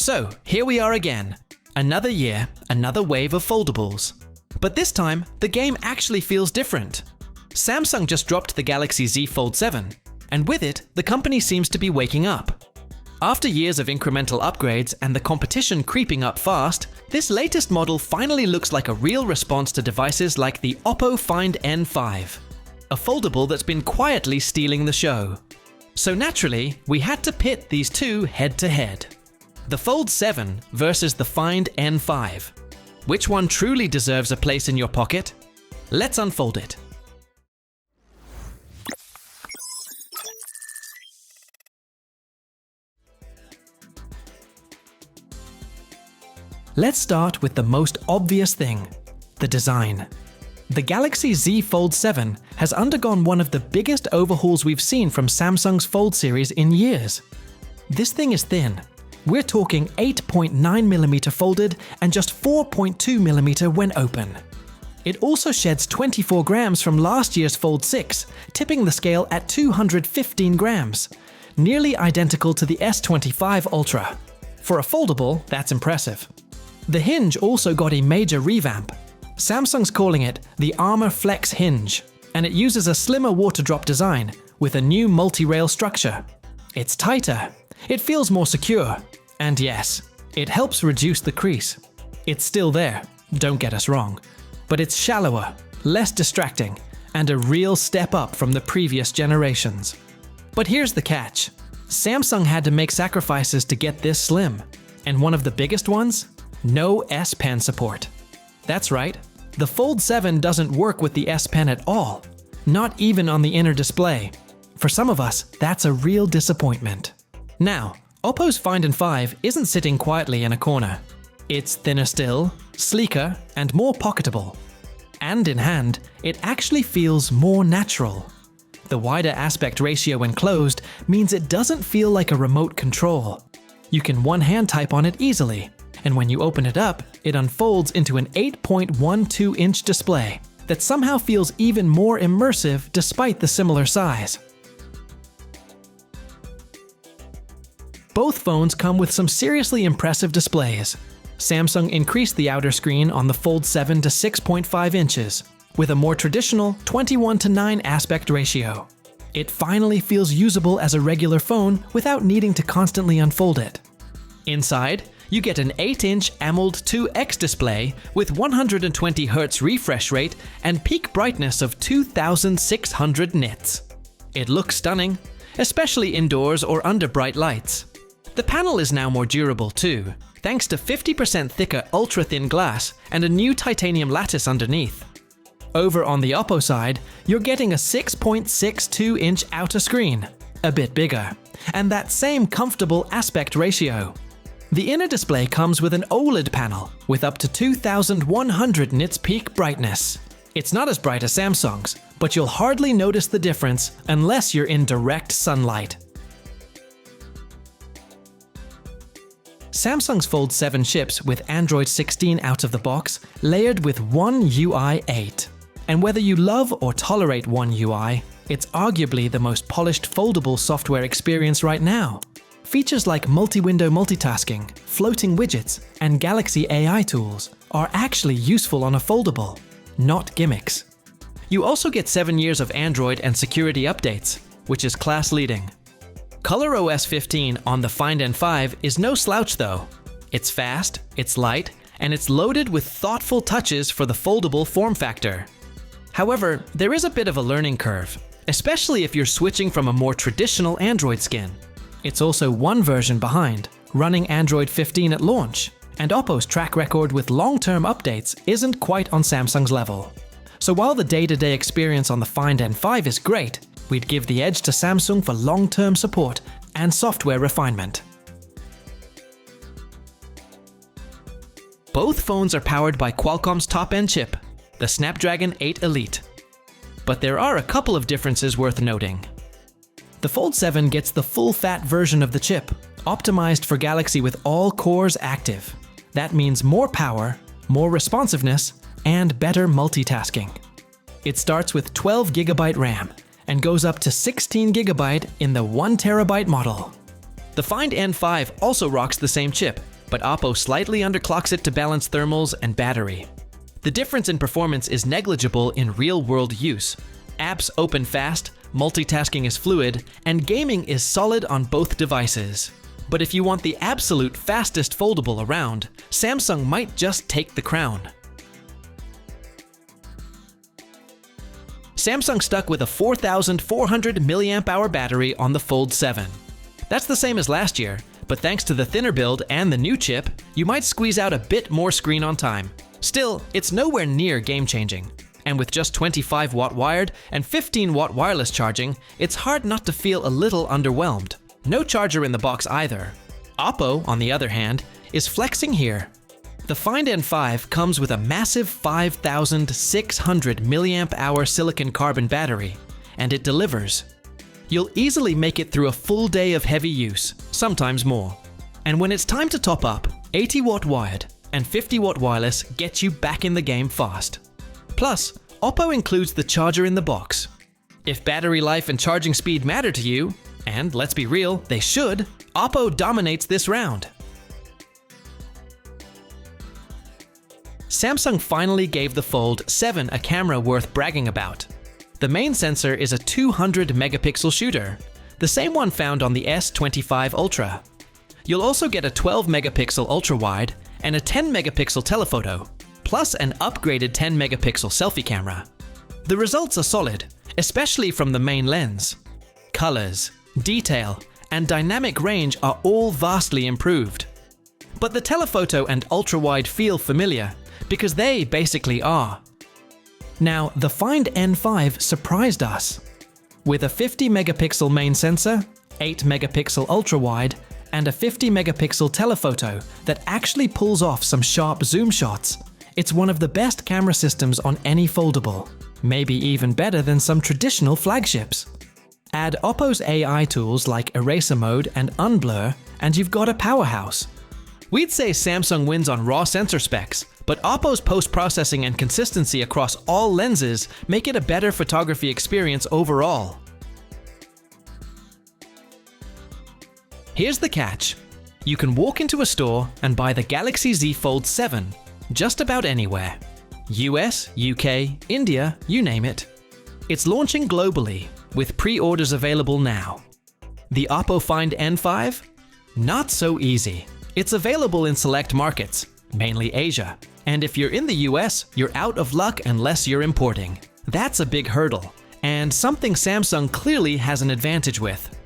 So, here we are again. Another year, another wave of foldables. But this time, the game actually feels different. Samsung just dropped the Galaxy Z Fold7, and with it, the company seems to be waking up. After years of incremental upgrades and the competition creeping up fast, this latest model finally looks like a real response to devices like the Oppo Find N5, a foldable that's been quietly stealing the show. So naturally, we had to pit these two head-to-head. The Fold7 versus the Find N5. Which one truly deserves a place in your pocket? Let's unfold it. Let's start with the most obvious thing, the design. The Galaxy Z Fold7 has undergone one of the biggest overhauls we've seen from Samsung's Fold series in years. This thing is thin. We're talking 8.9mm folded and just 4.2mm when open. It also sheds 24 grams from last year's Fold 6, tipping the scale at 215 grams, nearly identical to the S25 Ultra. For a foldable, that's impressive. The hinge also got a major revamp. Samsung's calling it the Armor Flex hinge, and it uses a slimmer water drop design with a new multi-rail structure. It's tighter, it feels more secure, and yes, it helps reduce the crease. It's still there, don't get us wrong, but it's shallower, less distracting, and a real step up from the previous generations. But here's the catch. Samsung had to make sacrifices to get this slim, and one of the biggest ones? No S Pen support. That's right, the Fold7 doesn't work with the S Pen at all, not even on the inner display. For some of us, that's a real disappointment. Now, Oppo's Find N5 isn't sitting quietly in a corner. It's thinner still, sleeker, and more pocketable. And in hand, it actually feels more natural. The wider aspect ratio when closed means it doesn't feel like a remote control. You can one-hand type on it easily, and when you open it up, it unfolds into an 8.12-inch display that somehow feels even more immersive despite the similar size. Both phones come with some seriously impressive displays. Samsung increased the outer screen on the Fold7 to 6.5 inches, with a more traditional 21:9 aspect ratio. It finally feels usable as a regular phone without needing to constantly unfold it. Inside, you get an 8-inch AMOLED 2X display with 120Hz refresh rate and peak brightness of 2600 nits. It looks stunning, especially indoors or under bright lights. The panel is now more durable too, thanks to 50% thicker ultra-thin glass and a new titanium lattice underneath. Over on the Oppo side, you're getting a 6.62-inch outer screen, a bit bigger, and that same comfortable aspect ratio. The inner display comes with an OLED panel with up to 2100 nits peak brightness. It's not as bright as Samsung's, but you'll hardly notice the difference unless you're in direct sunlight. Samsung's Fold7 ships with Android 16 out of the box, layered with One UI 8. And whether you love or tolerate One UI, it's arguably the most polished foldable software experience right now. Features like multi-window multitasking, floating widgets, and Galaxy AI tools are actually useful on a foldable, not gimmicks. You also get 7 years of Android and security updates, which is class-leading. ColorOS 15 on the Find N5 is no slouch though. It's fast, it's light, and it's loaded with thoughtful touches for the foldable form factor. However, there is a bit of a learning curve, especially if you're switching from a more traditional Android skin. It's also one version behind, running Android 15 at launch, and Oppo's track record with long-term updates isn't quite on Samsung's level. So while the day-to-day experience on the Find N5 is great, we'd give the edge to Samsung for long-term support and software refinement. Both phones are powered by Qualcomm's top-end chip, the Snapdragon 8 Elite. But there are a couple of differences worth noting. The Fold7 gets the full-fat version of the chip, optimized for Galaxy with all cores active. That means more power, more responsiveness, and better multitasking. It starts with 12GB RAM and goes up to 16GB in the 1TB model. The Find N5 also rocks the same chip, but Oppo slightly underclocks it to balance thermals and battery. The difference in performance is negligible in real-world use. Apps open fast, multitasking is fluid, and gaming is solid on both devices. But if you want the absolute fastest foldable around, Samsung might just take the crown. Samsung stuck with a 4,400 mAh battery on the Fold 7. That's the same as last year, but thanks to the thinner build and the new chip, you might squeeze out a bit more screen on time. Still, it's nowhere near game-changing. And with just 25-watt wired and 15-watt wireless charging, it's hard not to feel a little underwhelmed. No charger in the box either. Oppo, on the other hand, is flexing here. The Find N5 comes with a massive 5,600 mAh silicon carbon battery, and it delivers. You'll easily make it through a full day of heavy use, sometimes more. And when it's time to top up, 80-watt wired and 50-watt wireless get you back in the game fast. Plus, Oppo includes the charger in the box. If battery life and charging speed matter to you, and let's be real, they should, Oppo dominates this round. Samsung finally gave the Fold 7 a camera worth bragging about. The main sensor is a 200-megapixel shooter, the same one found on the S25 Ultra. You'll also get a 12-megapixel ultra-wide and a 10-megapixel telephoto, plus an upgraded 10-megapixel selfie camera. The results are solid, especially from the main lens. Colors, detail, and dynamic range are all vastly improved. But the telephoto and ultra-wide feel familiar, because they basically are. Now, the Find N5 surprised us. With a 50-megapixel main sensor, 8-megapixel ultra-wide, and a 50-megapixel telephoto that actually pulls off some sharp zoom shots, it's one of the best camera systems on any foldable, maybe even better than some traditional flagships. Add Oppo's AI tools like eraser mode and unblur, and you've got a powerhouse. We'd say Samsung wins on raw sensor specs, but Oppo's post-processing and consistency across all lenses make it a better photography experience overall. Here's the catch. You can walk into a store and buy the Galaxy Z Fold7 just about anywhere. US, UK, India, you name it. It's launching globally, with pre-orders available now. The Oppo Find N5? Not so easy. It's available in select markets, mainly Asia. And if you're in the US, you're out of luck unless you're importing. That's a big hurdle, and something Samsung clearly has an advantage with.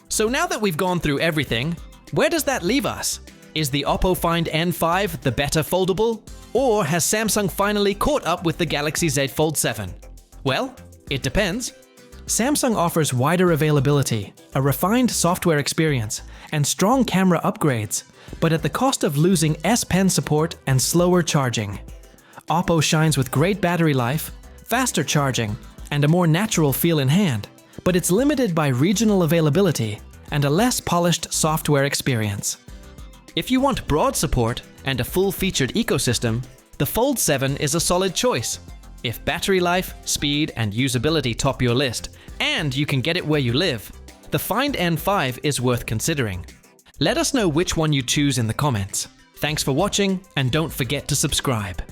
So now that we've gone through everything, where does that leave us? Is the Oppo Find N5 the better foldable? Or has Samsung finally caught up with the Galaxy Z Fold7? Well, it depends. Samsung offers wider availability, a refined software experience, and strong camera upgrades, but at the cost of losing S Pen support and slower charging. Oppo shines with great battery life, faster charging, and a more natural feel in hand, but it's limited by regional availability and a less polished software experience. If you want broad support and a full-featured ecosystem, the Fold 7 is a solid choice. If battery life, speed, and usability top your list, and you can get it where you live, the Find N5 is worth considering. Let us know which one you choose in the comments. Thanks for watching, and don't forget to subscribe.